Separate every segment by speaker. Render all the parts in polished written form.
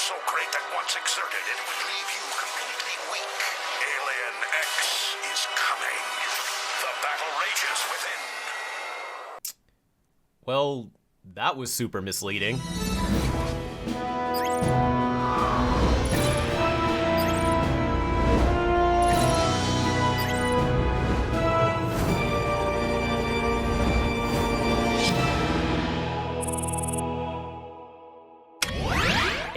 Speaker 1: so great that once exerted, it would leave you completely weak. Alien X is coming. The battle rages within.
Speaker 2: Well, that was super misleading.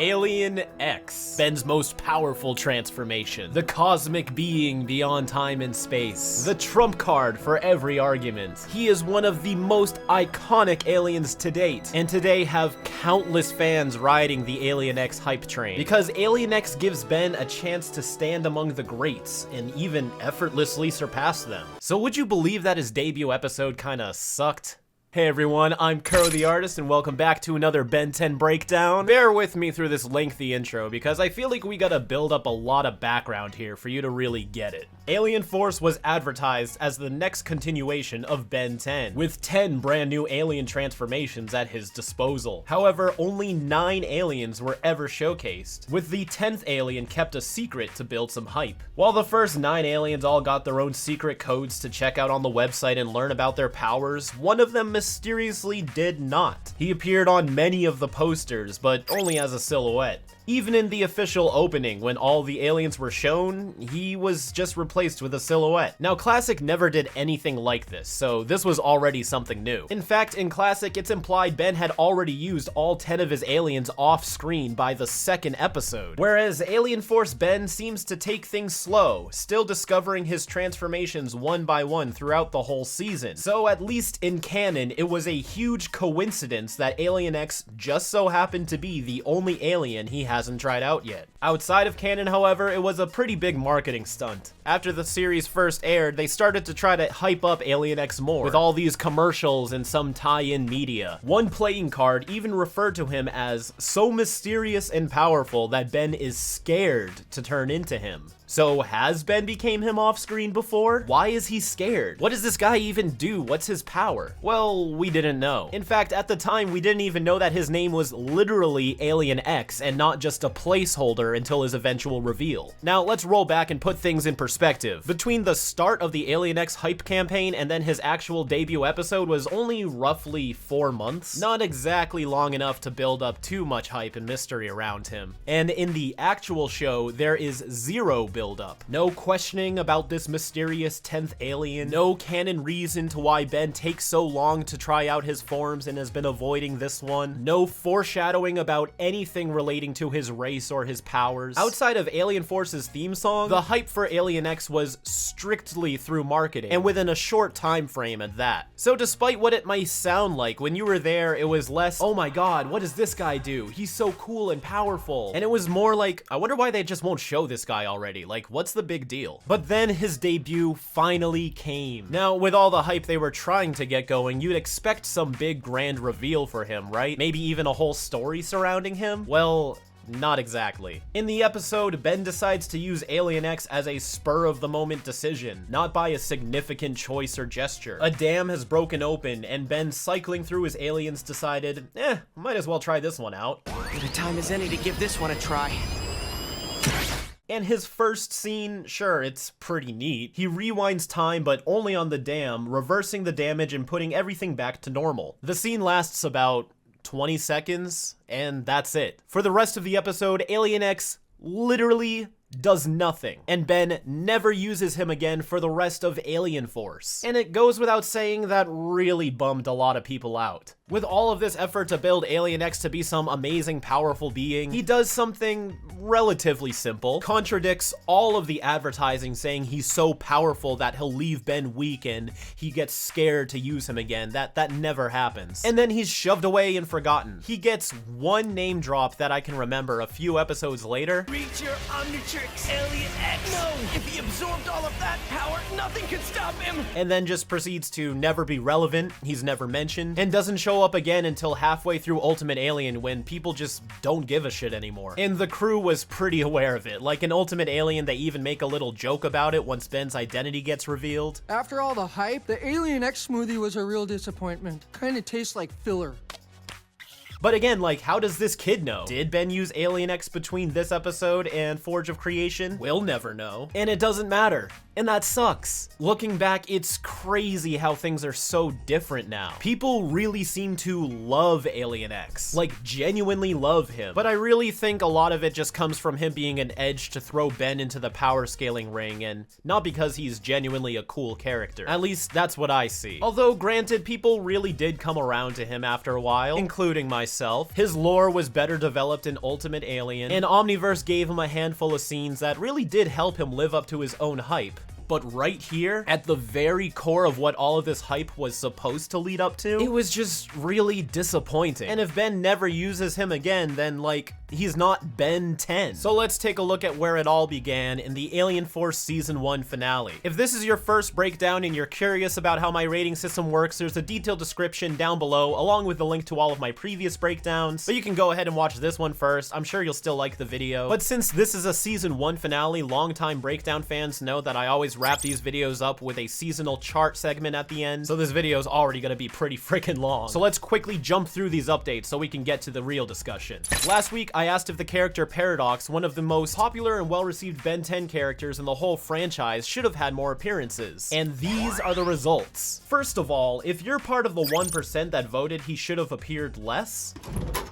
Speaker 2: Alien X, Ben's most powerful transformation, the cosmic being beyond time and space, the trump card for every argument. He is one of the most iconic aliens to date, and today have countless fans riding the Alien X hype train, because Alien X gives Ben a chance to stand among the greats, and even effortlessly surpass them. So would you believe that his debut episode kinda sucked? Hey everyone, I'm Kuro the Artist, and welcome back to another Ben 10 breakdown. Bear with me through this lengthy intro, because I feel like we gotta build up a lot of background here for you to really get it. Alien Force was advertised as the next continuation of Ben 10, with 10 brand new alien transformations at his disposal. However, only 9 aliens were ever showcased, with the 10th alien kept a secret to build some hype. While the first 9 aliens all got their own secret codes to check out on the website and learn about their powers, one of them mysteriously did not. He appeared on many of the posters, but only as a silhouette. Even in the official opening, when all the aliens were shown, he was just replaced with a silhouette. Now, Classic never did anything like this, so this was already something new. In fact, in Classic, it's implied Ben had already used all 10 of his aliens off-screen by the second episode, whereas Alien Force Ben seems to take things slow, still discovering his transformations one by one throughout the whole season. So at least in canon, it was a huge coincidence that Alien X just so happened to be the only alien he hasn't tried out yet. Outside of canon, however, it was a pretty big marketing stunt. After the series first aired, they started to try to hype up Alien X more, with all these commercials and some tie-in media. One playing card even referred to him as so mysterious and powerful that Ben is scared to turn into him. So has Ben became him off screen before? Why is he scared? What does this guy even do? What's his power? Well, we didn't know. In fact, at the time, we didn't even know that his name was literally Alien X and not just a placeholder until his eventual reveal. Now, let's roll back and put things in perspective. Between the start of the Alien X hype campaign and then his actual debut episode was only roughly 4 months. Not exactly long enough to build up too much hype and mystery around him. And in the actual show, there is zero build-up. No questioning about this mysterious 10th alien. No canon reason to why Ben takes so long to try out his forms and has been avoiding this one. No foreshadowing about anything relating to his race or his powers. Outside of Alien Force's theme song, the hype for Alien X was strictly through marketing, and within a short time frame at that. So despite what it might sound like, when you were there, it was less, oh my god, what does this guy do? He's so cool and powerful. And it was more like, I wonder why they just won't show this guy already. Like, what's the big deal? But then his debut finally came. Now, with all the hype they were trying to get going, you'd expect some big grand reveal for him, right? Maybe even a whole story surrounding him? Well, not exactly. In the episode, Ben decides to use Alien X as a spur-of-the-moment decision, not by a significant choice or gesture. A dam has broken open, and Ben, cycling through his aliens, decided, might as well try this one out.
Speaker 3: Good a time as any to give this one a try.
Speaker 2: And his first scene, sure, it's pretty neat. He rewinds time, but only on the dam, reversing the damage and putting everything back to normal. The scene lasts about 20 seconds, and that's it. For the rest of the episode, Alien X literally does nothing, and Ben never uses him again for the rest of Alien Force. And it goes without saying that really bummed a lot of people out. With all of this effort to build Alien X to be some amazing, powerful being, he does something relatively simple, contradicts all of the advertising saying he's so powerful that he'll leave Ben weak and he gets scared to use him again. That never happens. And then he's shoved away and forgotten. He gets one name drop that I can remember a few episodes later.
Speaker 3: Reach your Omnitrix, Alien X! No! If he absorbed all of that power, nothing could stop him!
Speaker 2: And then just proceeds to never be relevant, he's never mentioned, and doesn't show up again until halfway through Ultimate Alien when people just don't give a shit anymore. And the crew was pretty aware of it. Like in Ultimate Alien, they even make a little joke about it once Ben's identity gets revealed.
Speaker 4: After all the hype, the Alien X smoothie was a real disappointment. Kinda tastes like filler.
Speaker 2: But again, like, how does this kid know? Did Ben use Alien X between this episode and Forge of Creation? We'll never know. And it doesn't matter. And that sucks. Looking back, it's crazy how things are so different now. People really seem to love Alien X. Like, genuinely love him. But I really think a lot of it just comes from him being an edge to throw Ben into the power scaling ring, and not because he's genuinely a cool character. At least, that's what I see. Although, granted, people really did come around to him after a while, including myself. His lore was better developed in Ultimate Alien, and Omniverse gave him a handful of scenes that really did help him live up to his own hype. But right here, at the very core of what all of this hype was supposed to lead up to, it was just really disappointing. And if Ben never uses him again, then like, he's not Ben 10. So let's take a look at where it all began in the Alien Force Season 1 finale. If this is your first breakdown and you're curious about how my rating system works, there's a detailed description down below, along with the link to all of my previous breakdowns. But you can go ahead and watch this one first. I'm sure you'll still like the video. But since this is a Season 1 finale, longtime breakdown fans know that I always wrap these videos up with a seasonal chart segment at the end, so this video is already gonna be pretty freaking long. So let's quickly jump through these updates so we can get to the real discussion. Last week, I asked if the character Paradox, one of the most popular and well-received Ben 10 characters in the whole franchise, should have had more appearances. And these are the results. First of all, if you're part of the 1% that voted he should have appeared less,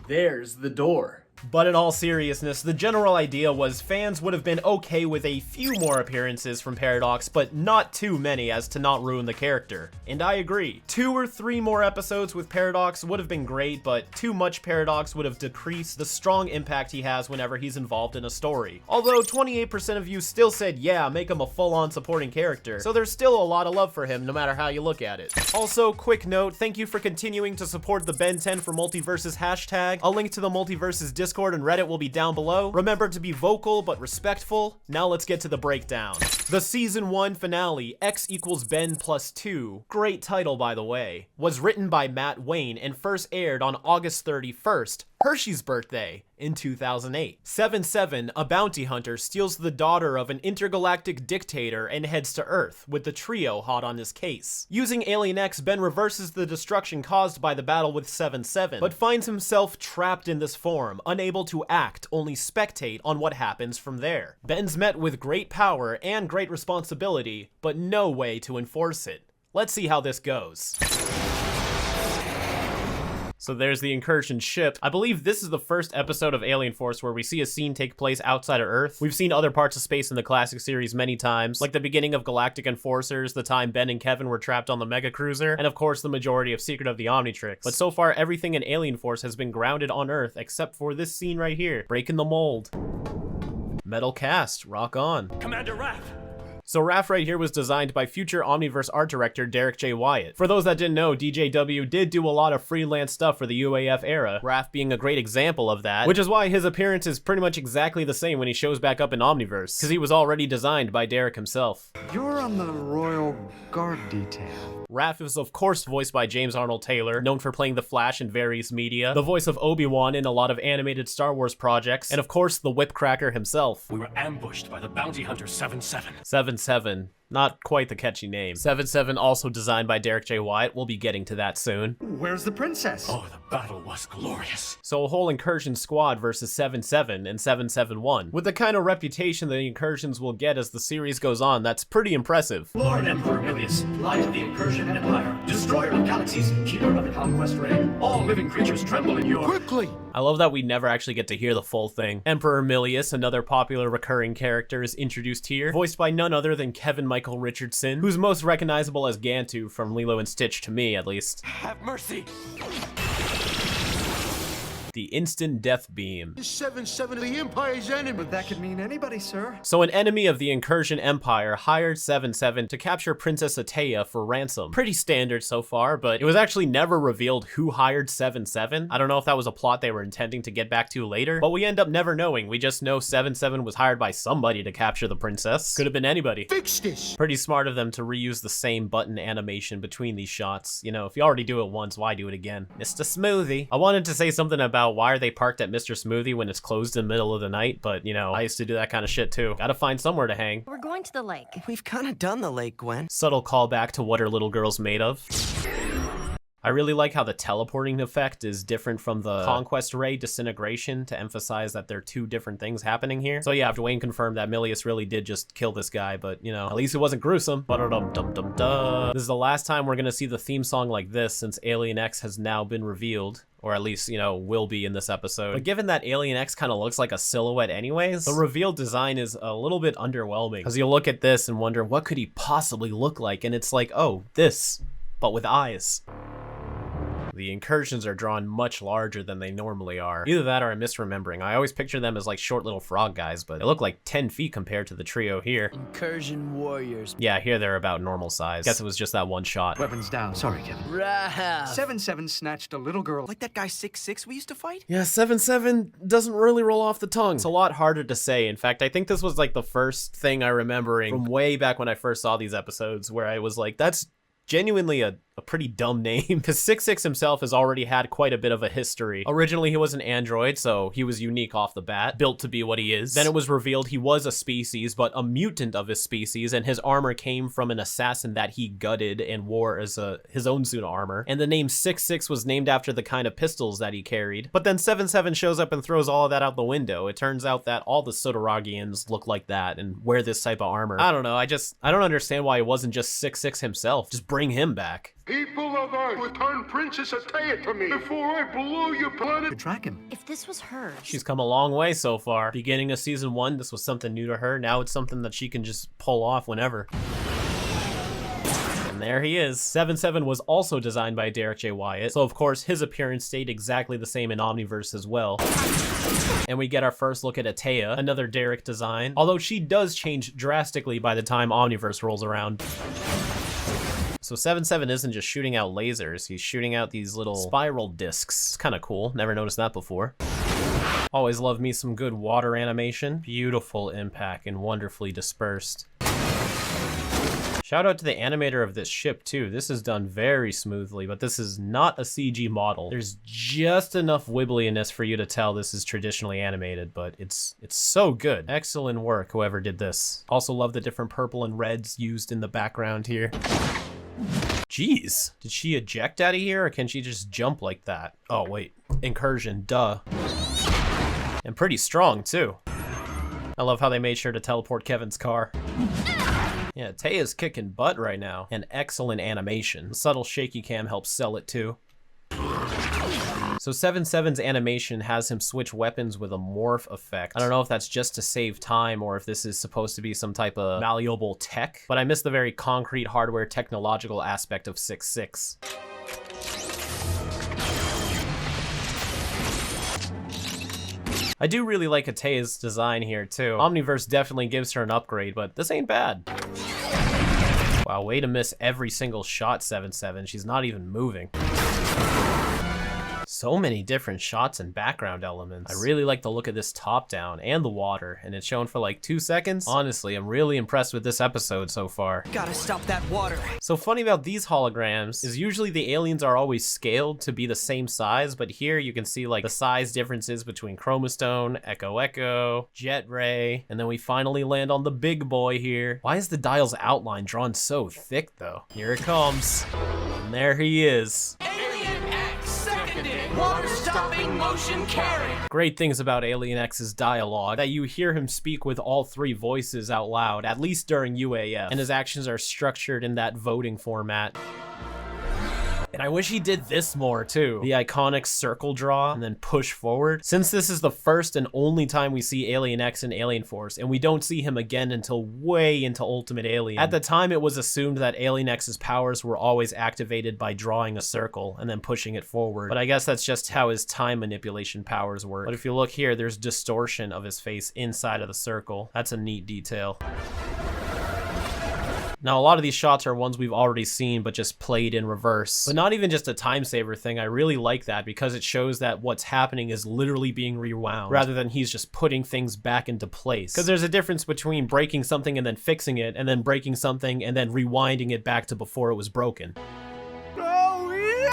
Speaker 2: there's the door. But in all seriousness, the general idea was fans would have been okay with a few more appearances from Paradox, but not too many as to not ruin the character. And I agree. 2 or 3 more episodes with Paradox would have been great, but too much Paradox would have decreased the strong impact he has whenever he's involved in a story. Although 28% of you still said, yeah, make him a full-on supporting character, so there's still a lot of love for him no matter how you look at it. Also, quick note, thank you for continuing to support the Ben 10 for Multiverses hashtag. A link to the Multiverses Discord and Reddit will be down below. Remember to be vocal but respectful. Now let's get to the breakdown. The Season 1 finale, X equals Ben plus 2, great title by the way, was written by Matt Wayne and first aired on August 31st, Hershey's birthday, in 2008. 7-7, a bounty hunter, steals the daughter of an intergalactic dictator and heads to Earth, with the trio hot on his case. Using Alien X, Ben reverses the destruction caused by the battle with 7-7, but finds himself trapped in this form, unable to act, only spectate on what happens from there. Ben's met with great power and great responsibility, but no way to enforce it. Let's see how this goes. So there's the Incursion ship. I believe this is the first episode of Alien Force where we see a scene take place outside of Earth. We've seen other parts of space in the classic series many times, like the beginning of Galactic Enforcers, the time Ben and Kevin were trapped on the Mega Cruiser, and of course the majority of Secret of the Omnitrix. But so far, everything in Alien Force has been grounded on Earth, except for this scene right here, breaking the mold. Metal cast, rock on.
Speaker 3: Commander Raph!
Speaker 2: So Raph right here was designed by future Omniverse art director Derek J. Wyatt. For those that didn't know, DJW did do a lot of freelance stuff for the UAF era, Raph being a great example of that, which is why his appearance is pretty much exactly the same when he shows back up in Omniverse, because he was already designed by Derek himself.
Speaker 4: You're on the Royal Guard detail.
Speaker 2: Raph is of course voiced by James Arnold Taylor, known for playing the Flash in various media, the voice of Obi-Wan in a lot of animated Star Wars projects, and of course the Whipcracker himself.
Speaker 3: We were ambushed by the bounty hunter 7-7.
Speaker 2: 7-7. Not quite the catchy name. 7-7 also designed by Derek J. Wyatt. We'll be getting to that soon.
Speaker 4: Where's the princess?
Speaker 3: Oh, the battle was glorious.
Speaker 2: So a whole Incursion squad versus 7-7 and 7-7-1. With the kind of reputation the Incursions will get as the series goes on, that's pretty impressive.
Speaker 3: Lord Emperor Milius, light of the Incursion Empire, destroyer of galaxies, keeper of the conquest ray, all living creatures tremble in your...
Speaker 4: Quickly!
Speaker 2: I love that we never actually get to hear the full thing. Emperor Milius, another popular recurring character, is introduced here, voiced by none other than Kevin Michael Richardson, who's most recognizable as Gantu from Lilo and Stitch, to me at least.
Speaker 3: Have mercy!
Speaker 2: The instant death beam.
Speaker 5: 7-7 of the Empire's enemy.
Speaker 4: But that could mean anybody, sir.
Speaker 2: So an enemy of the Incursion Empire hired 7-7 to capture Princess Atea for ransom. Pretty standard so far, but it was actually never revealed who hired 7-7. I don't know if that was a plot they were intending to get back to later, but we end up never knowing. We just know 7-7 was hired by somebody to capture the princess. Could have been anybody.
Speaker 5: Fix this.
Speaker 2: Pretty smart of them to reuse the same button animation between these shots. You know, if you already do it once, why do it again? Mr. Smoothie. I wanted to say something about why are they parked at Mr. Smoothie when it's closed in the middle of the night, but you know, I used to do that kind of shit too. Gotta find somewhere to hang.
Speaker 6: We're going to the lake.
Speaker 7: We've kind of done the lake, Gwen.
Speaker 2: Subtle callback to what are little girls made of. I really like how the teleporting effect is different from the conquest ray disintegration to emphasize that there are two different things happening here. So yeah, Dwayne confirmed that Milius really did just kill this guy, but you know, at least it wasn't gruesome. Ba-da-dum-dum-dum-duh. This is the last time we're gonna see the theme song like this since Alien X has now been revealed. Or at least, you know, will be in this episode. But given that Alien X kind of looks like a silhouette anyways, the revealed design is a little bit underwhelming. Because you'll look at this and wonder, what could he possibly look like? And it's like, oh, this, but with eyes. The incursions are drawn much larger than they normally are. Either that or I'm misremembering. I always picture them as like short little frog guys, but they look like 10 feet compared to the trio here.
Speaker 6: Incursion warriors.
Speaker 2: Yeah, here they're about normal size. Guess it was just that one shot.
Speaker 4: Weapons down. Sorry, Kevin.
Speaker 6: Raph.
Speaker 4: 7-7 snatched a little girl.
Speaker 6: Like that guy 6'6" we used to fight?
Speaker 2: Yeah, 7-7 doesn't really roll off the tongue. It's a lot harder to say. In fact, I think this was like the first thing I remembering from way back when I first saw these episodes where I was like, that's genuinely a pretty dumb name, because 6-6 himself has already had quite a bit of a history. Originally, he was an android, so he was unique off the bat, built to be what he is. Then it was revealed he was a species, but a mutant of his species, and his armor came from an assassin that he gutted and wore as his own suit of armor. And the name 6-6 was named after the kind of pistols that he carried. But then 7-7 shows up and throws all of that out the window. It turns out that all the Sotaragians look like that and wear this type of armor. I don't know, I don't understand why it wasn't just 6-6 himself. Just bring him back.
Speaker 5: People of Earth, return Princess Atea to me before I blow your planet.
Speaker 4: Could track him.
Speaker 7: If this was hers.
Speaker 2: She's come a long way so far. Beginning of season 1, this was something new to her. Now it's something that she can just pull off whenever. And there he is. 7-7 was also designed by Derek J. Wyatt, so of course his appearance stayed exactly the same in Omniverse as well. And we get our first look at Atea, another Derek design, although she does change drastically by the time Omniverse rolls around. So 7-7 isn't just shooting out lasers, he's shooting out these little spiral discs. It's kind of cool, never noticed that before. Always love me some good water animation. Beautiful impact and wonderfully dispersed. Shout out to the animator of this ship too. This is done very smoothly, but this is not a CG model. There's just enough wibbliness for you to tell this is traditionally animated, but it's so good. Excellent work, whoever did this. Also love the different purple and reds used in the background here. Jeez, did she eject out of here or can she just jump like that? Oh wait, incursion, duh. And pretty strong too. I love how they made sure to teleport Kevin's car. Yeah, Taya's kicking butt right now. And excellent animation. Subtle shaky cam helps sell it too. So 7-7's animation has him switch weapons with a morph effect. I don't know if that's just to save time or if this is supposed to be some type of malleable tech, but I miss the very concrete hardware technological aspect of 6-6. I do really like Atea's design here too. Omniverse definitely gives her an upgrade, but this ain't bad. Wow, way to miss every single shot, 7-7. She's not even moving. So many different shots and background elements. I really like the look of this top down and the water, and it's shown for like 2 seconds. Honestly, I'm really impressed with this episode so far.
Speaker 6: Gotta stop that water.
Speaker 2: So funny about these holograms is usually the aliens are always scaled to be the same size, but here you can see like the size differences between Chromastone, Echo, Jet Ray, and then we finally land on the big boy here. Why is the dial's outline drawn so thick though? Here it comes. And there he is.
Speaker 6: Water-stopping motion carry.
Speaker 2: Great things about Alien X's dialogue, that you hear him speak with all 3 voices out loud, at least during UAF, and his actions are structured in that voting format. And I wish he did this more too. The iconic circle draw and then push forward. Since this is the first and only time we see Alien X in Alien Force, and we don't see him again until way into Ultimate Alien. At the time, it was assumed that Alien X's powers were always activated by drawing a circle and then pushing it forward. But I guess that's just how his time manipulation powers work. But if you look here, there's distortion of his face inside of the circle. That's a neat detail. Now, a lot of these shots are ones we've already seen, but just played in reverse. But not even just a time saver thing. I really like that because it shows that what's happening is literally being rewound rather than he's just putting things back into place. Because there's a difference between breaking something and then fixing it, and then breaking something and then rewinding it back to before it was broken.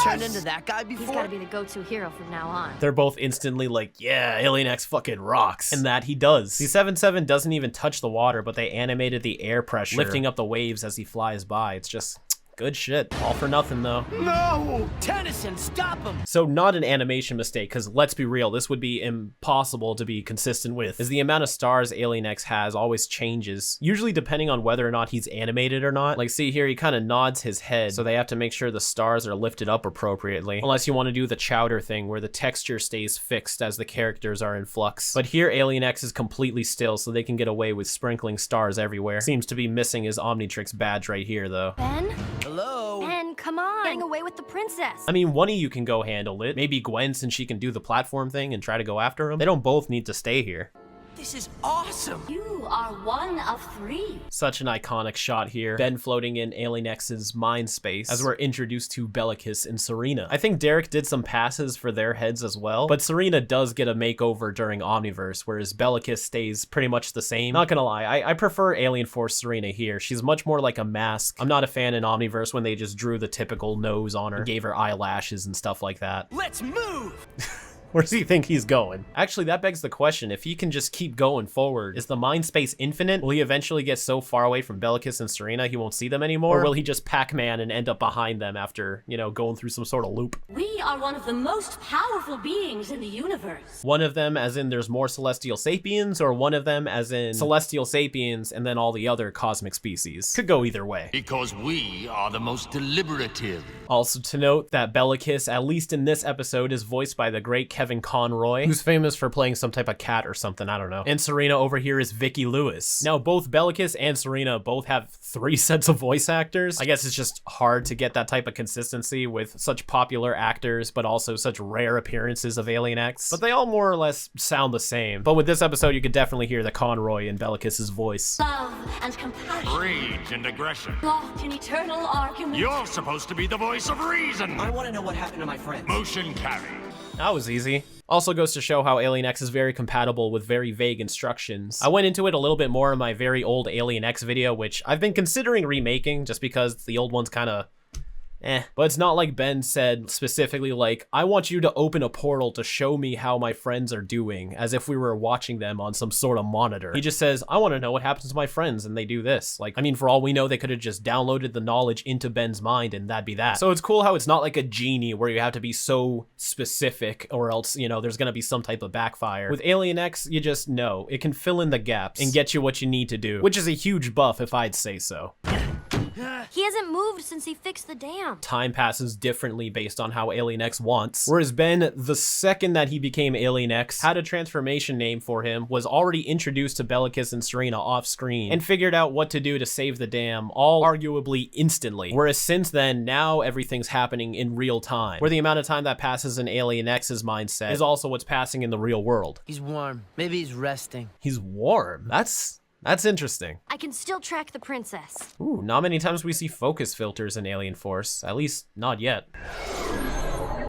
Speaker 6: Turned into that guy before?
Speaker 7: He's gotta be the go-to hero from now on.
Speaker 2: They're both instantly like, yeah, Alien X fucking rocks. And that he does. See, 7-7 doesn't even touch the water, but they animated the air pressure lifting up the waves as he flies by. It's just Good shit. All for nothing, though.
Speaker 6: No! Tennyson, stop him!
Speaker 2: So not an animation mistake, because let's be real, this would be impossible to be consistent with, is the amount of stars Alien X has always changes, usually depending on whether or not he's animated or not. Like, see here, he kind of nods his head, so they have to make sure the stars are lifted up appropriately, unless you want to do the Chowder thing, where the texture stays fixed as the characters are in flux. But here, Alien X is completely still, so they can get away with sprinkling stars everywhere. Seems to be missing his Omnitrix badge right here, though.
Speaker 7: Ben?
Speaker 6: Hello?
Speaker 7: Ben, come on. Getting away with the princess.
Speaker 2: I mean, one of you can go handle it. Maybe Gwen, since she can do the platform thing and try to go after him. They don't both need to stay here.
Speaker 6: This is awesome!
Speaker 8: You are one of 3.
Speaker 2: Such an iconic shot here. Ben floating in Alien X's mind space as we're introduced to Bellicus and Serena. I think Derek did some passes for their heads as well, but Serena does get a makeover during Omniverse, whereas Bellicus stays pretty much the same. Not gonna lie, I prefer Alien Force Serena here. She's much more like a mask. I'm not a fan in Omniverse when they just drew the typical nose on her and gave her eyelashes and stuff like that.
Speaker 6: Let's move!
Speaker 2: Where does he think he's going? Actually, that begs the question, if he can just keep going forward, is the mind space infinite? Will he eventually get so far away from Bellicus and Serena he won't see them anymore? Or will he just Pac-Man and end up behind them after, you know, going through some sort of loop?
Speaker 8: We are one of the most powerful beings in the universe.
Speaker 2: One of them as in there's more Celestial Sapiens, or one of them as in Celestial Sapiens and then all the other cosmic species? Could go either way.
Speaker 1: Because we are the most deliberative.
Speaker 2: Also to note that Bellicus, at least in this episode, is voiced by the great Kevin Conroy, who's famous for playing some type of cat or something, I don't know. And Serena over here is Vicki Lewis. Now, both Bellicus and Serena both have 3 sets of voice actors. I guess it's just hard to get that type of consistency with such popular actors, but also such rare appearances of Alien X. But they all more or less sound the same. But with this episode, you could definitely hear the Conroy in Bellicus's voice.
Speaker 8: Love and compassion.
Speaker 1: Rage and aggression.
Speaker 8: Locked in eternal argument.
Speaker 1: You're supposed to be the voice of reason.
Speaker 6: I want to know what happened to my friends.
Speaker 1: Motion carry.
Speaker 2: That was easy. Also goes to show how Alien X is very compatible with very vague instructions. I went into it a little bit more in my very old Alien X video, which I've been considering remaking just because the old one's kind of but it's not like Ben said specifically, like, I want you to open a portal to show me how my friends are doing, as if we were watching them on some sort of monitor. He just says, I want to know what happens to my friends, and they do this. Like, I mean, for all we know, they could have just downloaded the knowledge into Ben's mind, and that'd be that. So it's cool how it's not like a genie where you have to be so specific, or else, you know, there's gonna be some type of backfire. With Alien X, you just know. It can fill in the gaps and get you what you need to do, which is a huge buff if I'd say so.
Speaker 7: He hasn't moved since he fixed the dam.
Speaker 2: Time passes differently based on how Alien X wants. Whereas Ben, the second that he became Alien X, had a transformation name for him, was already introduced to Bellicus and Serena off screen, and figured out what to do to save the dam, all arguably instantly. Whereas since then, now everything's happening in real time, where the amount of time that passes in Alien X's mindset is also what's passing in the real world.
Speaker 6: He's warm. Maybe he's resting.
Speaker 2: He's warm. That's interesting.
Speaker 7: I can still track the princess.
Speaker 2: Ooh, not many times we see focus filters in Alien Force. At least, not yet.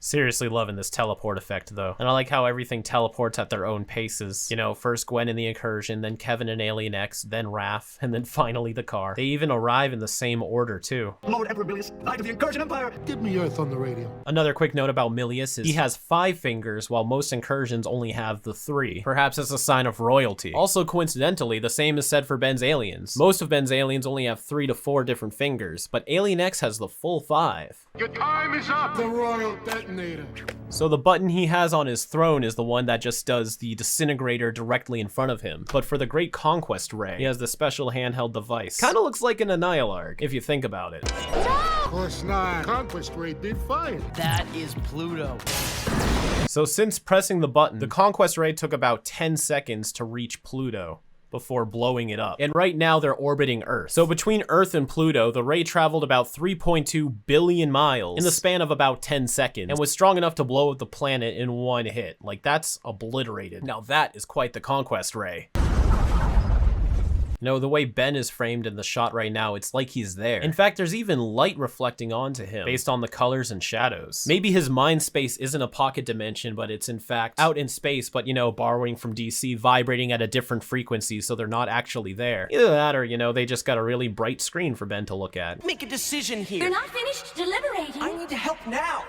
Speaker 2: Seriously loving this teleport effect, though. And I like how everything teleports at their own paces. You know, first Gwen in the incursion, then Kevin in Alien X, then Raph, and then finally the car. They even arrive in the same order, too.
Speaker 3: Lord Emperor Milius, Knight of the Incursion Empire.
Speaker 5: Give me Earth on the radio.
Speaker 2: Another quick note about Milius is he has 5 fingers, while most incursions only have the 3. Perhaps as a sign of royalty. Also, coincidentally, the same is said for Ben's aliens. Most of Ben's aliens only have 3 to 4 different fingers, but Alien X has the full 5.
Speaker 5: Your time is up. The royal detonator.
Speaker 2: So the button he has on his throne is the one that just does the disintegrator directly in front of him. But for the Great Conquest Ray, he has the special handheld device. Kinda looks like an Annihilarg, if you think about it.
Speaker 5: Of course not. Conquest Ray did fine.
Speaker 6: That is Pluto.
Speaker 2: So since pressing the button, the Conquest Ray took about 10 seconds to reach Pluto before blowing it up. And right now they're orbiting Earth. So between Earth and Pluto, the ray traveled about 3.2 billion miles in the span of about 10 seconds and was strong enough to blow up the planet in one hit. Like, that's obliterated. Now that is quite the conquest ray. You know, the way Ben is framed in the shot right now, it's like he's there. In fact, there's even light reflecting onto him based on the colors and shadows. Maybe his mind space isn't a pocket dimension, but it's in fact out in space, but, you know, borrowing from DC, vibrating at a different frequency, so they're not actually there. Either that or, you know, they just got a really bright screen for Ben to look at.
Speaker 6: Make a decision here.
Speaker 8: You're not finished deliberating.
Speaker 6: I need to help now.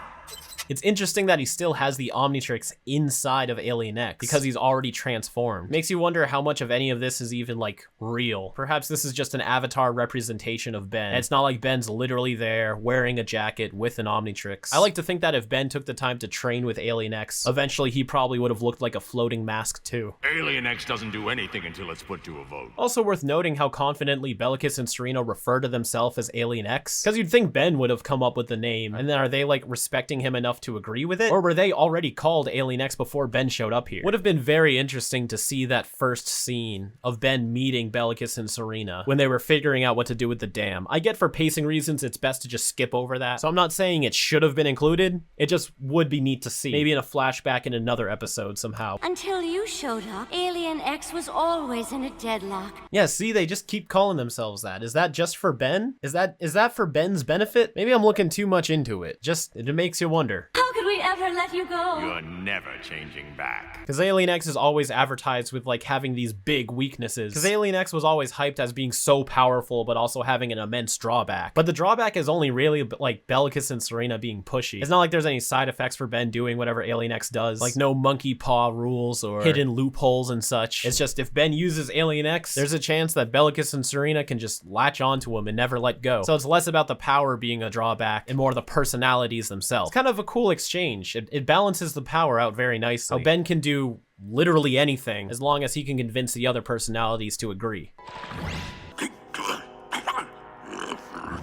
Speaker 2: It's interesting that he still has the Omnitrix inside of Alien X because he's already transformed. Makes you wonder how much of any of this is even like real. Perhaps this is just an avatar representation of Ben. And it's not like Ben's literally there wearing a jacket with an Omnitrix. I like to think that if Ben took the time to train with Alien X, eventually he probably would have looked like a floating mask too.
Speaker 1: Alien X doesn't do anything until it's put to a vote.
Speaker 2: Also worth noting how confidently Bellicus and Serena refer to themselves as Alien X, because you'd think Ben would have come up with the name, and then are they like respecting him enough to agree with it? Or were they already called Alien X before Ben showed up here? Would have been very interesting to see that first scene of Ben meeting Bellicus and Serena when they were figuring out what to do with the dam. I get for pacing reasons it's best to just skip over that, so I'm not saying it should have been included, it just would be neat to see. Maybe in a flashback in another episode somehow.
Speaker 8: Until you showed up, Alien X was always in a deadlock.
Speaker 2: Yeah, see, they just keep calling themselves that. Is that just for Ben? Is that for Ben's benefit? Maybe I'm looking too much into it. It makes you wonder.
Speaker 8: How could we ever let you go?
Speaker 1: You're never changing back.
Speaker 2: Because Alien X is always advertised with like having these big weaknesses. Because Alien X was always hyped as being so powerful, but also having an immense drawback. But the drawback is only really like Bellicus and Serena being pushy. It's not like there's any side effects for Ben doing whatever Alien X does. Like no monkey paw rules or hidden loopholes and such. It's just if Ben uses Alien X, there's a chance that Bellicus and Serena can just latch onto him and never let go. So it's less about the power being a drawback and more the personalities themselves. It's kind of a cool exchange. It balances the power out very nicely. How Ben can do literally anything as long as he can convince the other personalities to agree.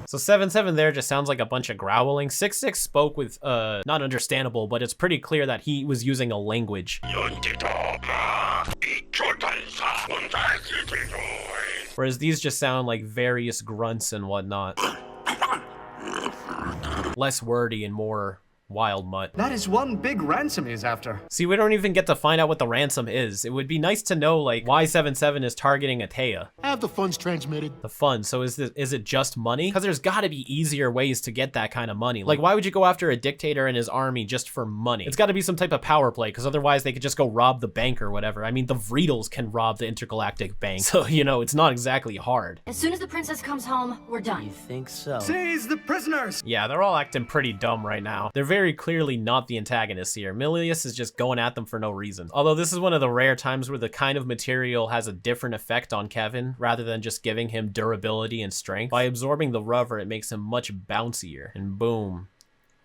Speaker 2: So 7-7 there just sounds like a bunch of growling. 6-6 spoke with, not understandable, but it's pretty clear that he was using a language. Whereas these just sound like various grunts and whatnot. Less wordy and more wild mutt.
Speaker 4: That is one big ransom he's after.
Speaker 2: See, we don't even get to find out what the ransom is. It would be nice to know, like, why 7-7 is targeting Atea.
Speaker 5: Have the funds transmitted.
Speaker 2: The funds. So is it just money? Because there's got to be easier ways to get that kind of money. Like, why would you go after a dictator and his army just for money? It's got to be some type of power play, because otherwise they could just go rob the bank or whatever. I mean, the Vreedles can rob the Intergalactic Bank. So, you know, it's not exactly hard.
Speaker 8: As soon as the princess comes home, we're done.
Speaker 6: You think so?
Speaker 4: Seize the prisoners!
Speaker 2: Yeah, they're all acting pretty dumb right now. They're very clearly not the antagonists here. Milius is just going at them for no reason. Although this is one of the rare times where the kind of material has a different effect on Kevin, rather than just giving him durability and strength. By absorbing the rubber, it makes him much bouncier. And boom.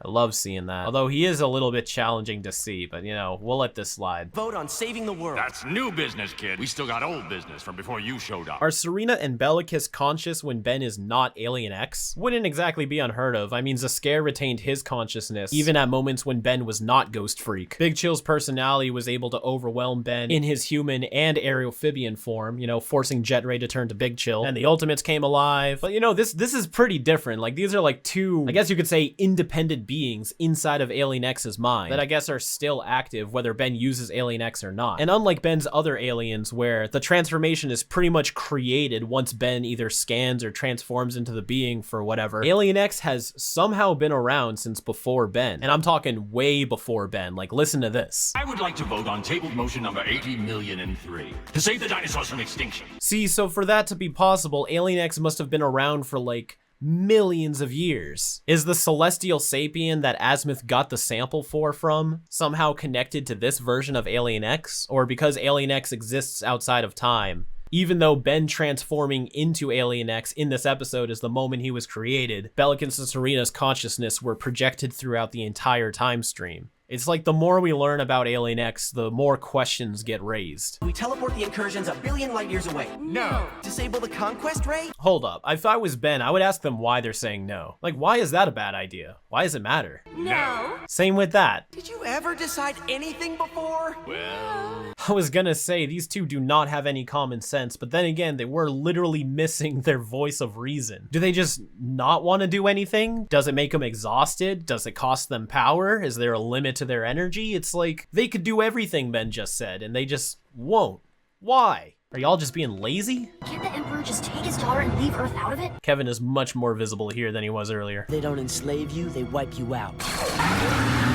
Speaker 2: I love seeing that. Although he is a little bit challenging to see, but you know, we'll let this slide.
Speaker 6: Vote on saving the world.
Speaker 1: That's new business, kid. We still got old business from before you showed up.
Speaker 2: Are Serena and Bellicus conscious when Ben is not Alien X? Wouldn't exactly be unheard of. I mean, Zaskare retained his consciousness, even at moments when Ben was not Ghost Freak. Big Chill's personality was able to overwhelm Ben in his human and aerophibian form, you know, forcing Jet Ray to turn to Big Chill. And the Ultimates came alive. But you know, this is pretty different. Like, these are like two, I guess you could say, independent beings inside of Alien X's mind that I guess are still active whether Ben uses Alien X or not. And unlike Ben's other aliens where the transformation is pretty much created once Ben either scans or transforms into the being for whatever, Alien X has somehow been around since before Ben. And I'm talking way before Ben. Like, listen to this.
Speaker 3: I would like to vote on tabled motion number 80,000,003 to save the dinosaurs from extinction.
Speaker 2: See, so for that to be possible, Alien X must have been around for like millions of years. Is the celestial sapien that Azimuth got the sample from somehow connected to this version of Alien X? Or because Alien X exists outside of time, even though Ben transforming into Alien X in this episode is the moment he was created, Bellicus and Serena's consciousness were projected throughout the entire time stream. It's like the more we learn about Alien X, the more questions get raised.
Speaker 6: We teleport the incursions a billion light years away.
Speaker 8: No.
Speaker 6: Disable the conquest ray?
Speaker 2: Hold up, if I was Ben, I would ask them why they're saying no. Like, why is that a bad idea? Why does it matter?
Speaker 8: No.
Speaker 2: Same with that.
Speaker 6: Did you ever decide anything before?
Speaker 2: I was gonna say, these two do not have any common sense, but then again, they were literally missing their voice of reason. Do they just not want to do anything? Does it make them exhausted? Does it cost them power? Is there a limit to their energy? It's like, they could do everything Ben just said, and they just won't. Why? Are y'all just being lazy?
Speaker 7: Can't the Emperor just take his daughter and leave Earth out of it?
Speaker 2: Kevin is much more visible here than he was earlier.
Speaker 6: They don't enslave you, they wipe you out.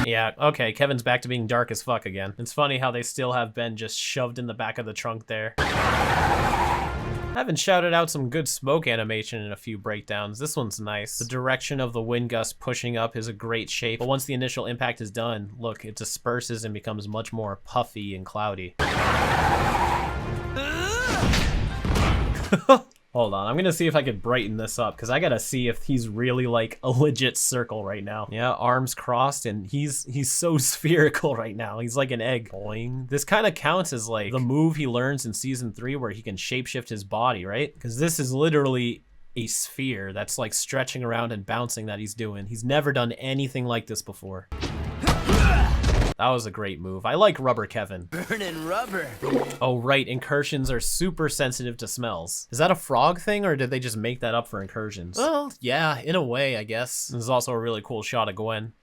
Speaker 2: Yeah, okay, Kevin's back to being dark as fuck again. It's funny how they still have Ben just shoved in the back of the trunk there. I haven't shouted out some good smoke animation in a few breakdowns. This one's nice. The direction of the wind gust pushing up is a great shape, but once the initial impact is done, look, it disperses and becomes much more puffy and cloudy. Hold on, I'm gonna see if I could brighten this up, because I gotta see if he's really like a legit circle right now. Yeah, arms crossed, and he's so spherical right now. He's like an egg. Boing. This kind of counts as like the move he learns in season 3 where he can shapeshift his body, right? Because this is literally a sphere that's like stretching around and bouncing that he's doing. He's never done anything like this before. That was a great move. I like Rubber Kevin.
Speaker 6: Burning rubber.
Speaker 2: Oh, right. Incursions are super sensitive to smells. Is that a frog thing, or did they just make that up for incursions? Well, yeah, in a way, I guess. This is also a really cool shot of Gwen.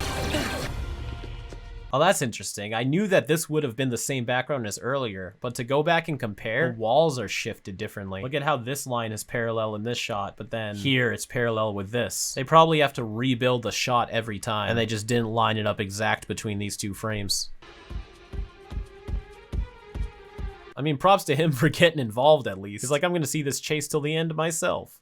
Speaker 2: Oh, that's interesting. I knew that this would have been the same background as earlier, but to go back and compare, the walls are shifted differently. Look at how this line is parallel in this shot, but then here it's parallel with this. They probably have to rebuild the shot every time, and they just didn't line it up exact between these two frames. I mean, props to him for getting involved at least. He's like, I'm gonna see this chase till the end myself.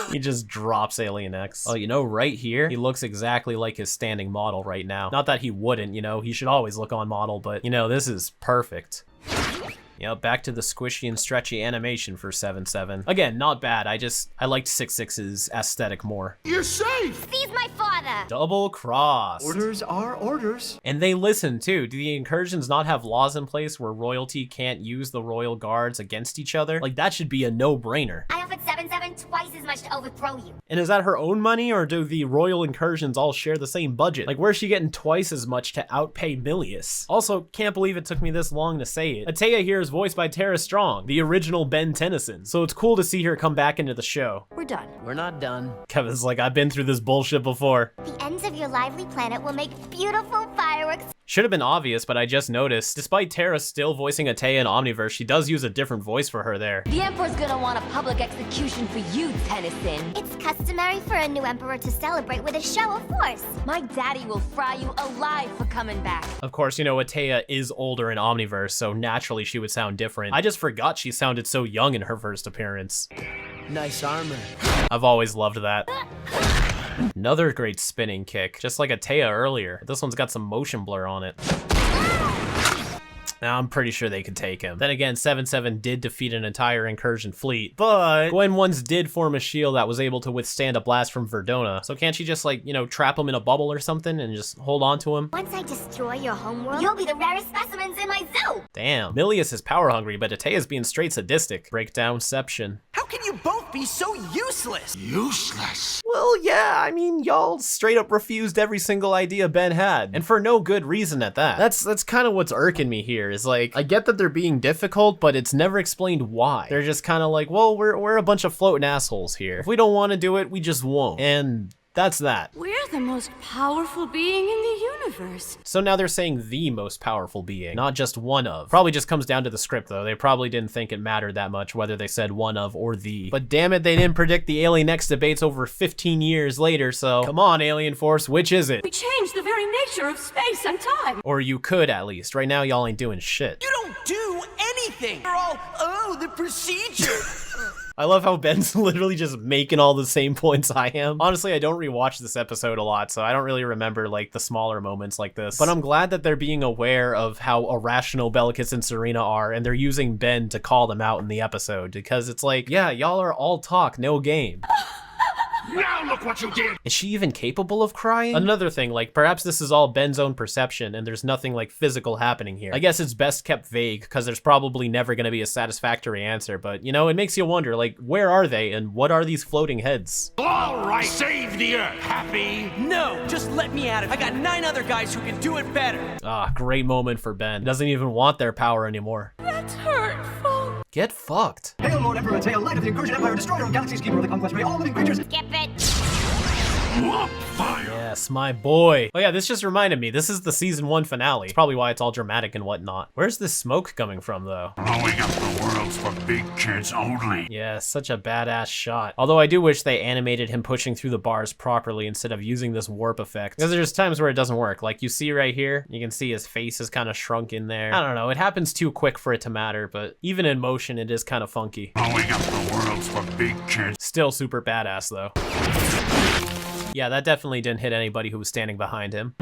Speaker 2: He just drops Alien X. Oh, you know, right here, he looks exactly like his standing model right now. Not that he wouldn't, you know, he should always look on model, but, you know, this is perfect. You know, back to the squishy and stretchy animation for 7-7. Again, not bad. I liked 6-6's aesthetic more.
Speaker 5: You're safe!
Speaker 7: He's my father.
Speaker 2: Double cross.
Speaker 4: Orders are orders.
Speaker 2: And they listen too. Do the incursions not have laws in place where royalty can't use the royal guards against each other? Like, that should be a no-brainer.
Speaker 7: I offered 7-7 twice as much to overthrow you.
Speaker 2: And is that her own money, or do the royal incursions all share the same budget? Like, where's she getting twice as much to outpay Milius? Also, can't believe it took me this long to say it. Atea here is voiced by Tara Strong, the original Ben Tennyson. So it's cool to see her come back into the show.
Speaker 6: We're done. We're not done.
Speaker 2: Kevin's like, I've been through this bullshit before.
Speaker 7: The ends of your lively planet will make beautiful fireworks.
Speaker 2: Should have been obvious, but I just noticed. Despite Tara still voicing Atea in Omniverse, she does use a different voice for her there.
Speaker 8: The Emperor's gonna want a public execution for you, Tennyson.
Speaker 7: It's customary for a new emperor to celebrate with a show of force.
Speaker 8: My daddy will fry you alive for coming back.
Speaker 2: Of course, you know, Atea is older in Omniverse, so naturally she would sound different. I just forgot she sounded so young in her first appearance.
Speaker 6: Nice armor.
Speaker 2: I've always loved that. Another great spinning kick, just like Atea earlier. This one's got some motion blur on it. Now, I'm pretty sure they could take him. Then again, 7-7 did defeat an entire incursion fleet, but Gwen once did form a shield that was able to withstand a blast from Verdona. So can't she just, like, you know, trap him in a bubble or something and just hold on to him?
Speaker 7: Once I destroy your homeworld, you'll be the rarest specimens in my zoo.
Speaker 2: Damn. Milius is power hungry, but Atea's being straight sadistic. Breakdownception.
Speaker 6: How can you both be so useless?
Speaker 5: Useless.
Speaker 2: Well, yeah, I mean, y'all straight up refused every single idea Ben had, and for no good reason at that. That's kind of what's irking me here, is like, I get that they're being difficult, but it's never explained why. They're just kind of like, well, we're a bunch of floating assholes here. If we don't want to do it, we just won't. And that's that.
Speaker 8: We're the most powerful being in the universe.
Speaker 2: So now they're saying the most powerful being, not just one of. Probably just comes down to the script though. They probably didn't think it mattered that much whether they said one of or the. But damn it, they didn't predict the Alien X debates over 15 years later, so come on, Alien Force, which is it?
Speaker 8: We changed the very nature of space and time.
Speaker 2: Or you could at least. Right now y'all ain't doing shit.
Speaker 6: You don't do anything. You're all, oh, the procedure.
Speaker 2: I love how Ben's literally just making all the same points I am. Honestly, I don't rewatch this episode a lot, so I don't really remember like the smaller moments like this. But I'm glad that they're being aware of how irrational Bellicus and Serena are, and they're using Ben to call them out in the episode, because it's like, yeah, y'all are all talk, no game.
Speaker 5: Now look what you did!
Speaker 2: Is she even capable of crying? Another thing, like, perhaps this is all Ben's own perception and there's nothing, like, physical happening here. I guess it's best kept vague, because there's probably never gonna be a satisfactory answer, but, you know, it makes you wonder, like, where are they and what are these floating heads?
Speaker 5: Alright, save the Earth, happy?
Speaker 6: No, just let me at it. I got 9 other guys who can do it better.
Speaker 2: Ah, great moment for Ben. Doesn't even want their power anymore.
Speaker 8: That's hurtful.
Speaker 2: Get fucked.
Speaker 4: Hail, Lord Emperor Atea, light of the Incursion Empire, destroyer of galaxies, keeper of the conquest ray, all living creatures.
Speaker 7: Skip it.
Speaker 5: Whoop! fire.
Speaker 2: Yes, my boy. Oh yeah, this just reminded me. This is the season 1 finale. It's probably why it's all dramatic and whatnot. Where's this smoke coming from, though?
Speaker 5: Blowing up the world's for big kids only.
Speaker 2: Yeah, such a badass shot. Although I do wish they animated him pushing through the bars properly instead of using this warp effect. Because there's times where it doesn't work. Like you see right here, you can see his face is kind of shrunk in there. I don't know, it happens too quick for it to matter, but even in motion, it is kind of funky.
Speaker 5: Blowing up the world's for big kids.
Speaker 2: Still super badass though. Yeah, that definitely didn't hit anybody who was standing behind him.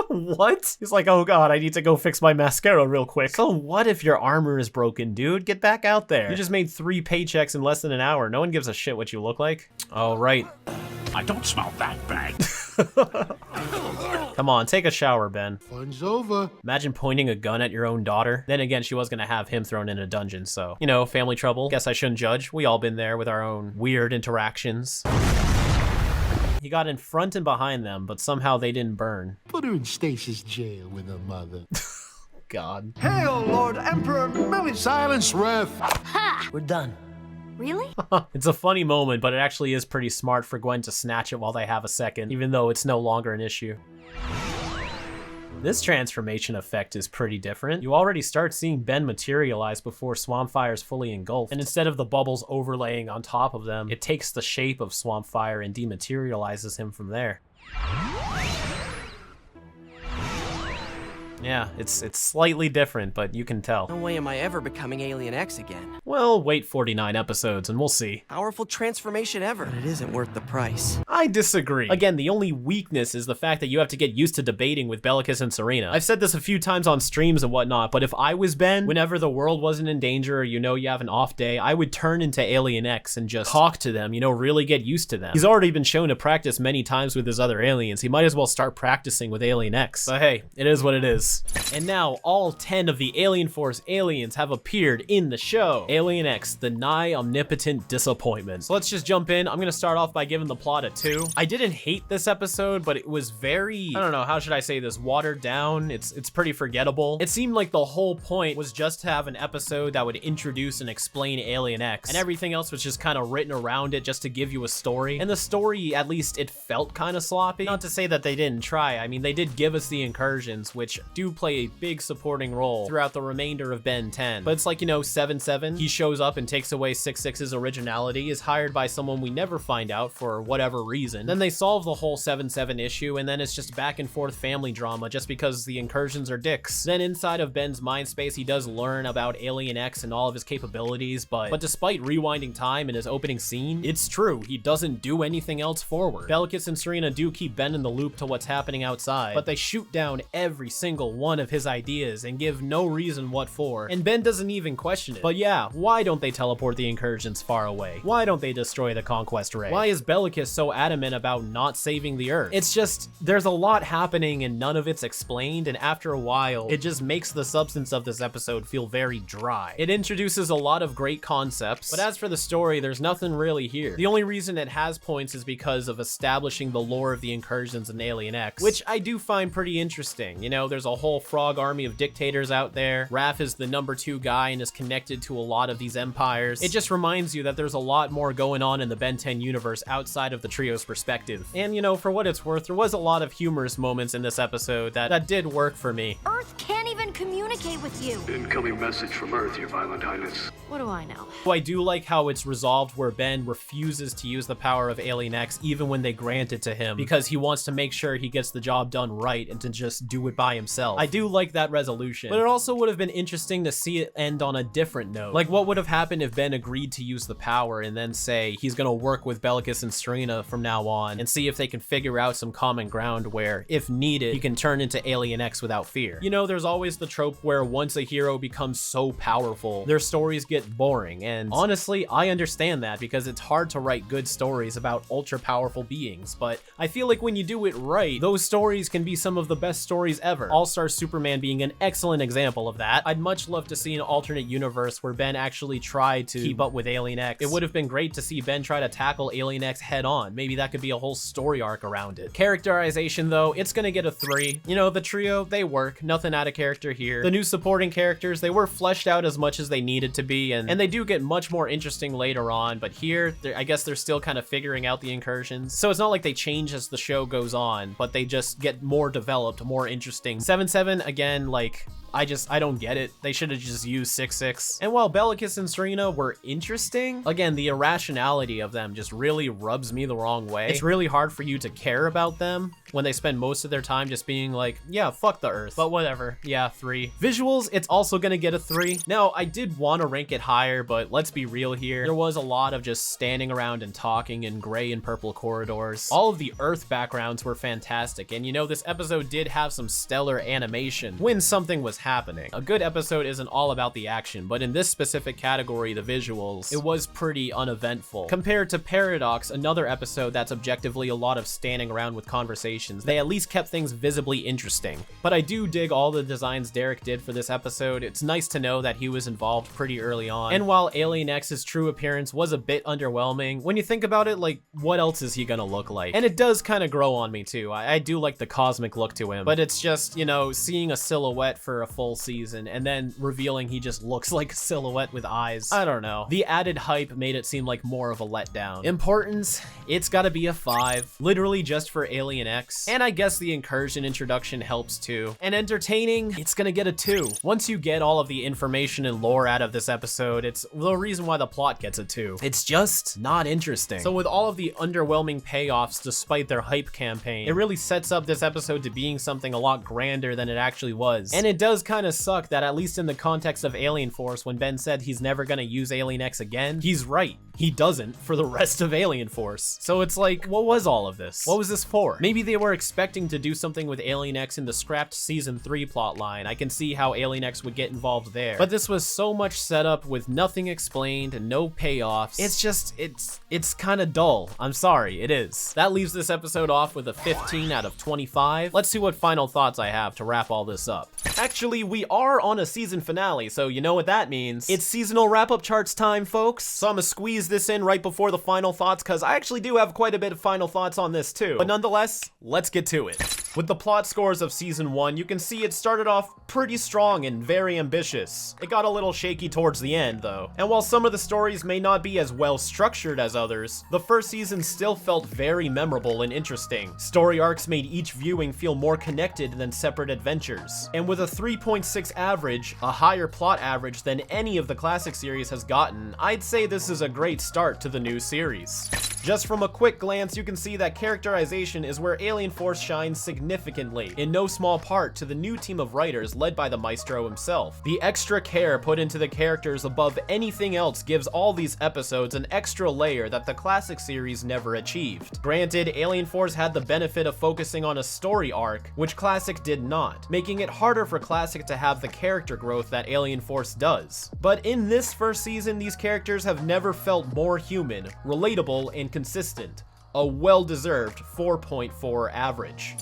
Speaker 2: What? He's like, oh god, I need to go fix my mascara real quick. So what if your armor is broken, dude? Get back out there. You just made 3 paychecks in less than an hour. No one gives a shit what you look like. Oh, right.
Speaker 5: I don't smell that bad.
Speaker 2: Come on, take a shower, Ben.
Speaker 5: Fun's over.
Speaker 2: Imagine pointing a gun at your own daughter. Then again, she was gonna have him thrown in a dungeon, so, you know, family trouble. Guess I shouldn't judge. We all been there with our own weird interactions. He got in front and behind them, but somehow they didn't burn.
Speaker 5: Put her in stasis jail with her mother.
Speaker 2: God.
Speaker 4: Hail, Lord Emperor Millie.
Speaker 5: Silence, ref.
Speaker 7: We're done. Really?
Speaker 2: It's a funny moment, but it actually is pretty smart for Gwen to snatch it while they have a second, even though it's no longer an issue. This transformation effect is pretty different. You already start seeing Ben materialize before Swampfire's fully engulfed, and instead of the bubbles overlaying on top of them, it takes the shape of Swampfire and dematerializes him from there. Yeah, it's slightly different, but you can tell.
Speaker 6: No way am I ever becoming Alien X again.
Speaker 2: Well, wait 49 episodes and we'll see.
Speaker 6: Powerful transformation ever, but it isn't worth the price.
Speaker 2: I disagree. Again, the only weakness is the fact that you have to get used to debating with Bellicus and Serena. I've said this a few times on streams and whatnot, but if I was Ben, whenever the world wasn't in danger or you know you have an off day, I would turn into Alien X and just talk to them, you know, really get used to them. He's already been shown to practice many times with his other aliens. He might as well start practicing with Alien X. But hey, it is what it is. And now all 10 of the Alien Force aliens have appeared in the show. Alien X, the nigh omnipotent disappointment. So let's just jump in. I'm gonna start off by giving the plot a 2. I didn't hate this episode, but it was very, I don't know, how should I say this, watered down. It's pretty forgettable. It seemed like the whole point was just to have an episode that would introduce and explain Alien X, and everything else was just kind of written around it just to give you a story. And the story, at least it felt kind of sloppy. Not to say that they didn't try. I mean, they did give us the incursions, which do play a big supporting role throughout the remainder of Ben 10. But it's like, you know, 7-7, he shows up and takes away 6-6's originality, is hired by someone we never find out for whatever reason. Then they solve the whole 7-7 issue, and then it's just back and forth family drama just because the incursions are dicks. Then inside of Ben's mind space, he does learn about Alien X and all of his capabilities, but despite rewinding time in his opening scene, it's true, he doesn't do anything else forward. Bellicus and Serena do keep Ben in the loop to what's happening outside, but they shoot down every single one of his ideas and give no reason what for, and Ben doesn't even question it. But yeah, why don't they teleport the incursions far away? Why don't they destroy the Conquest Ray? Why is Bellicus so adamant about not saving the Earth? It's just, there's a lot happening and none of it's explained, and after a while, it just makes the substance of this episode feel very dry. It introduces a lot of great concepts, but as for the story, there's nothing really here. The only reason it has points is because of establishing the lore of the incursions in Alien X, which I do find pretty interesting. You know, there's a whole frog army of dictators out there. Raph is the number 2 guy and is connected to a lot of these empires. It just reminds you that there's a lot more going on in the Ben 10 universe outside of the trio's perspective. And you know, for what it's worth, there was a lot of humorous moments in this episode that did work for me.
Speaker 7: Earth can't even communicate with you.
Speaker 5: Incoming message from Earth, Your Violent Highness.
Speaker 7: What do I know?
Speaker 2: I do like how it's resolved where Ben refuses to use the power of Alien X even when they grant it to him, because he wants to make sure he gets the job done right and to just do it by himself. I do like that resolution, but it also would have been interesting to see it end on a different note. Like, what would have happened if Ben agreed to use the power and then say he's gonna work with Bellicus and Serena from now on and see if they can figure out some common ground where, if needed, he can turn into Alien X without fear. You know, there's always the trope where once a hero becomes so powerful, their stories get boring, and honestly, I understand that because it's hard to write good stories about ultra powerful beings, but I feel like when you do it right, those stories can be some of the best stories ever. All-Star Superman being an excellent example of that. I'd much love to see an alternate universe where Ben actually tried to keep up with Alien X. It would have been great to see Ben try to tackle Alien X head on. Maybe that could be a whole story arc around it. Characterization though, it's gonna get a 3. You know, the trio, they work. Nothing out of character here. The new supporting characters, they were fleshed out as much as they needed to be, and they do get much more interesting later on, but here, I guess they're still kind of figuring out the incursions. So it's not like they change as the show goes on, but they just get more developed, more interesting. 7-7, again, like, I don't get it. They should have just used 6-6. And while Bellicus and Serena were interesting, again, the irrationality of them just really rubs me the wrong way. It's really hard for you to care about them when they spend most of their time just being like, yeah, fuck the Earth, but whatever. Yeah, 3. Visuals, it's also gonna get a 3. Now, I did want to rank it higher, but let's be real here. There was a lot of just standing around and talking in gray and purple corridors. All of the Earth backgrounds were fantastic, and you know, this episode did have some stellar animation when something was happening. A good episode isn't all about the action, but in this specific category, the visuals, it was pretty uneventful. Compared to Paradox, another episode that's objectively a lot of standing around with conversations, they at least kept things visibly interesting. But I do dig all the designs Derek did for this episode. It's nice to know that he was involved pretty early on. And while Alien X's true appearance was a bit underwhelming, when you think about it, like, what else is he gonna look like? And it does kind of grow on me too. I do like the cosmic look to him, but it's just, you know, seeing a silhouette for a full season and then revealing he just looks like a silhouette with eyes. I don't know. The added hype made it seem like more of a letdown. Importance, it's gotta be a 5, literally just for Alien X. And I guess the incursion introduction helps too. And entertaining, it's gonna get a 2. Once you get all of the information and lore out of this episode, it's the reason why the plot gets a 2. It's just not interesting. So with all of the underwhelming payoffs despite their hype campaign, it really sets up this episode to being something a lot grander than it actually was. And it does kind of suck that, at least in the context of Alien Force, when Ben said he's never gonna use Alien X again, he's right. He doesn't for the rest of Alien Force. So it's like, what was all of this? What was this for? Maybe they were expecting to do something with Alien X in the scrapped season 3 plotline. I can see how Alien X would get involved there. But this was so much setup with nothing explained and no payoffs. It's just, it's kind of dull. I'm sorry, it is. That leaves this episode off with a 15 out of 25. Let's see what final thoughts I have to wrap all this up. Actually, we are on a season finale, so you know what that means. It's seasonal wrap-up charts time, folks. So I'm gonna squeeze this in right before the final thoughts, because I actually do have quite a bit of final thoughts on this too. But nonetheless, let's get to it. With the plot scores of season 1, you can see it started off pretty strong and very ambitious. It got a little shaky towards the end though. And while some of the stories may not be as well structured as others, the first season still felt very memorable and interesting. Story arcs made each viewing feel more connected than separate adventures. And with a 3.6 average, a higher plot average than any of the classic series has gotten, I'd say this is a great start to the new series. Just from a quick glance, you can see that characterization is where Alien Force shines significantly, in no small part to the new team of writers led by the maestro himself. The extra care put into the characters above anything else gives all these episodes an extra layer that the classic series never achieved. Granted, Alien Force had the benefit of focusing on a story arc, which classic did not, making it harder for classic to have the character growth that Alien Force does. But in this first season, these characters have never felt more human, relatable, and consistent. A well-deserved 4.4 average.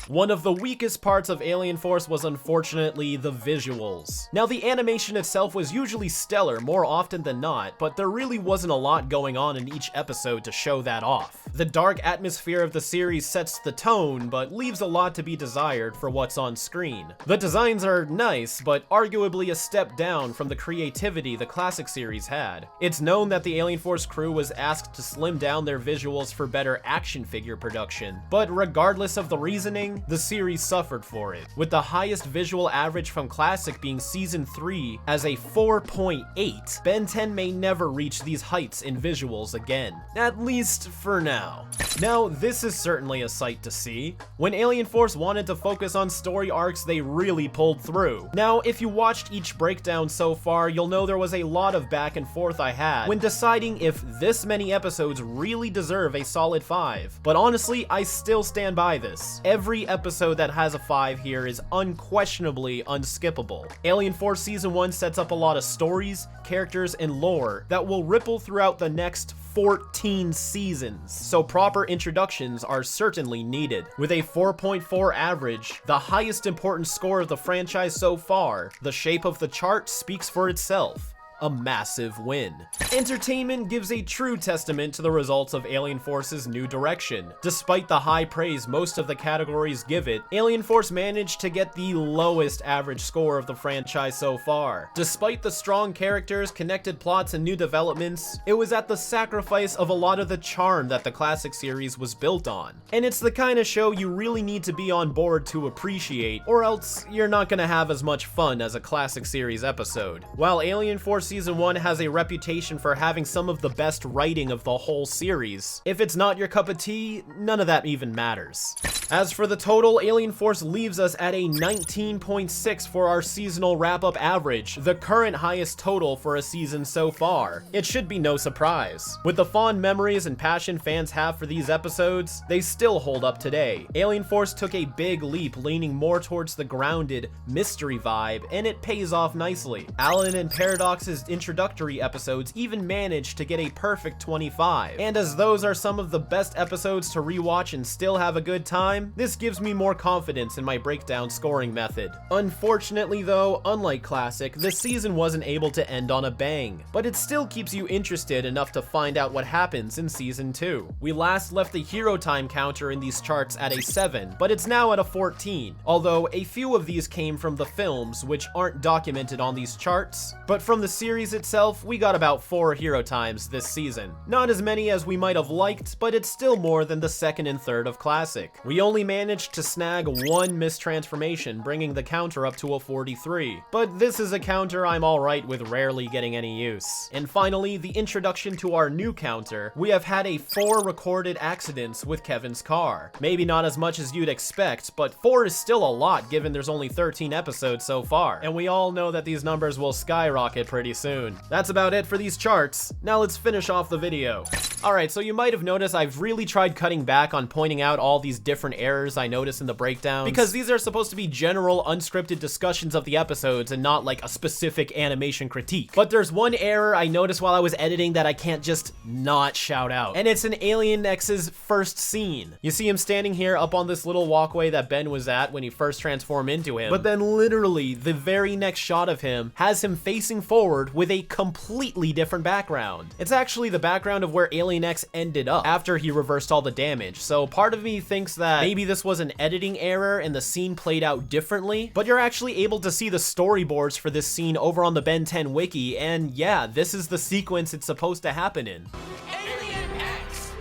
Speaker 2: One of the weakest parts of Alien Force was unfortunately the visuals. Now, the animation itself was usually stellar more often than not, but there really wasn't a lot going on in each episode to show that off. The dark atmosphere of the series sets the tone, but leaves a lot to be desired for what's on screen. The designs are nice, but arguably a step down from the creativity the classic series had. It's known that the Alien Force crew was asked to slim down their visuals for better action figure production, but regardless of the reasoning, the series suffered for it, with the highest visual average from classic being season 3 as a 4.8. Ben 10 may never reach these heights in visuals again, at least for now. Now, this is certainly a sight to see. When Alien Force wanted to focus on story arcs, they really pulled through. Now, if you watched each breakdown so far, you'll know there was a lot of back and forth I had when deciding if this many episodes really deserve a solid 5. But honestly, I still stand by this. Every episode that has a 5 here is unquestionably unskippable. Alien Force Season 1 sets up a lot of stories, characters, and lore that will ripple throughout the next 14 seasons, so proper introductions are certainly needed. With a 4.4 average, the highest important score of the franchise so far, the shape of the chart speaks for itself. a massive win. Entertainment gives a true testament to the results of Alien Force's new direction. Despite the high praise most of the categories give it, Alien Force managed to get the lowest average score of the franchise so far. Despite the strong characters, connected plots, and new developments, it was at the sacrifice of a lot of the charm that the classic series was built on. And it's the kind of show you really need to be on board to appreciate, or else you're not gonna have as much fun as a classic series episode. While Alien Force Season 1 has a reputation for having some of the best writing of the whole series, if it's not your cup of tea, none of that even matters. As for the total, Alien Force leaves us at a 19.6 for our seasonal wrap-up average, the current highest total for a season so far. It should be no surprise. With the fond memories and passion fans have for these episodes, they still hold up today. Alien Force took a big leap, leaning more towards the grounded, mystery vibe, and it pays off nicely. Alan and Paradox's introductory episodes even managed to get a perfect 25. And as those are some of the best episodes to rewatch and still have a good time, this gives me more confidence in my breakdown scoring method. Unfortunately though, unlike Classic, this season wasn't able to end on a bang, but it still keeps you interested enough to find out what happens in Season 2. We last left the hero time counter in these charts at a 7, but it's now at a 14, although a few of these came from the films, which aren't documented on these charts, but from the series itself, we got about 4 hero times this season. Not as many as we might have liked, but it's still more than the second and third of Classic. We only managed to snag 1 mistransformation, bringing the counter up to a 43, but this is a counter I'm alright with rarely getting any use. And finally, the introduction to our new counter, we have had a 4 recorded accidents with Kevin's car. Maybe not as much as you'd expect, but 4 is still a lot given there's only 13 episodes so far, and we all know that these numbers will skyrocket pretty soon. That's about it for these charts. Now let's finish off the video. Alright, so you might have noticed I've really tried cutting back on pointing out all these different errors I notice in the breakdowns, because these are supposed to be general, unscripted discussions of the episodes and not like a specific animation critique. But there's one error I noticed while I was editing that I can't just not shout out, and it's in Alien X's first scene. You see him standing here up on this little walkway that Ben was at when he first transformed into him, but then literally the very next shot of him has him facing forward with a completely different background. It's actually the background of where Alien X ended up after he reversed all the damage, so part of me thinks that maybe this was an editing error and the scene played out differently, but you're actually able to see the storyboards for this scene over on the Ben 10 wiki, and yeah, this is the sequence it's supposed to happen in.
Speaker 6: Alien X!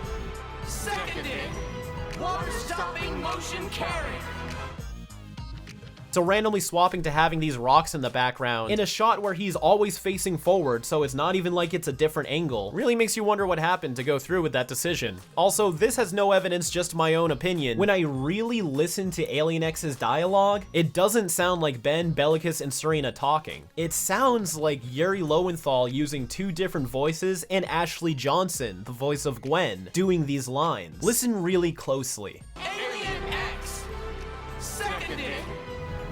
Speaker 6: Seconded! Water-stopping motion carry!
Speaker 2: So randomly swapping to having these rocks in the background in a shot where he's always facing forward, so it's not even like it's a different angle, really makes you wonder what happened to go through with that decision. Also, this has no evidence, just my own opinion. When I really listen to Alien X's dialogue, it doesn't sound like Ben, Bellicus, and Serena talking. It sounds like Yuri Lowenthal using 2 different voices and Ashley Johnson, the voice of Gwen, doing these lines. Listen really closely.
Speaker 6: Alien X! Seconded!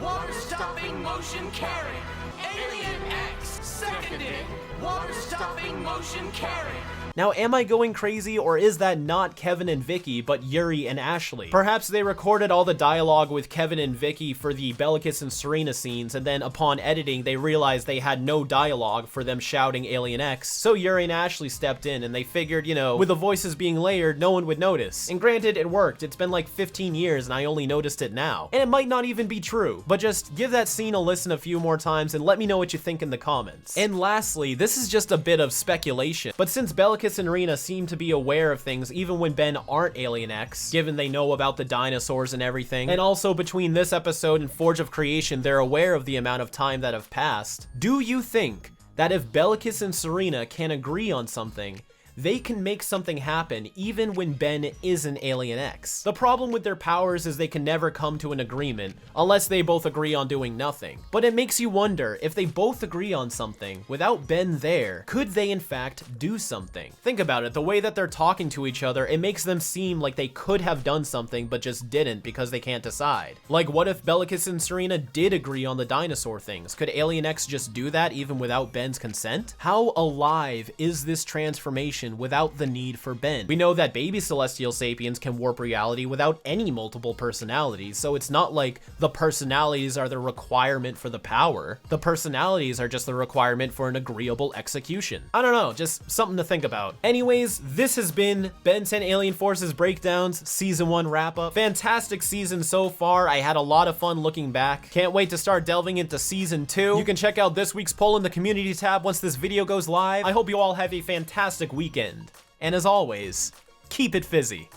Speaker 6: Water-stopping motion carry! Alien X! Seconded! Water-stopping motion carry!
Speaker 2: Now, am I going crazy, or is that not Kevin and Vicky, but Yuri and Ashley? Perhaps they recorded all the dialogue with Kevin and Vicky for the Bellicus and Serena scenes, and then upon editing, they realized they had no dialogue for them shouting Alien X, so Yuri and Ashley stepped in, and they figured, you know, with the voices being layered, no one would notice. And granted, it worked. It's been like 15 years, and I only noticed it now. And it might not even be true, but just give that scene a listen a few more times, and let me know what you think in the comments. And lastly, this is just a bit of speculation, but since Bellicus and Rena seem to be aware of things even when Ben aren't Alien X, given they know about the dinosaurs and everything, and also between this episode and Forge of Creation, they're aware of the amount of time that have passed. Do you think that if Bellicus and Serena can agree on something, they can make something happen even when Ben isn't Alien X? The problem with their powers is they can never come to an agreement unless they both agree on doing nothing. But it makes you wonder, if they both agree on something without Ben there, could they in fact do something? Think about it, the way that they're talking to each other, it makes them seem like they could have done something but just didn't because they can't decide. Like, what if Bellicus and Serena did agree on the dinosaur things? Could Alien X just do that even without Ben's consent? How alive is this transformation execution without the need for Ben. We know that baby celestial sapiens can warp reality without any multiple personalities, so it's not like the personalities are the requirement for the power. The personalities are just the requirement for an agreeable execution. I don't know, just something to think about. Anyways, this has been Ben 10 Alien Forces Breakdowns Season 1 wrap-up. Fantastic season so far. I had a lot of fun looking back. Can't wait to start delving into Season 2. You can check out this week's poll in the community tab once this video goes live. I hope you all have a fantastic weekend. And as always, keep it fizzy.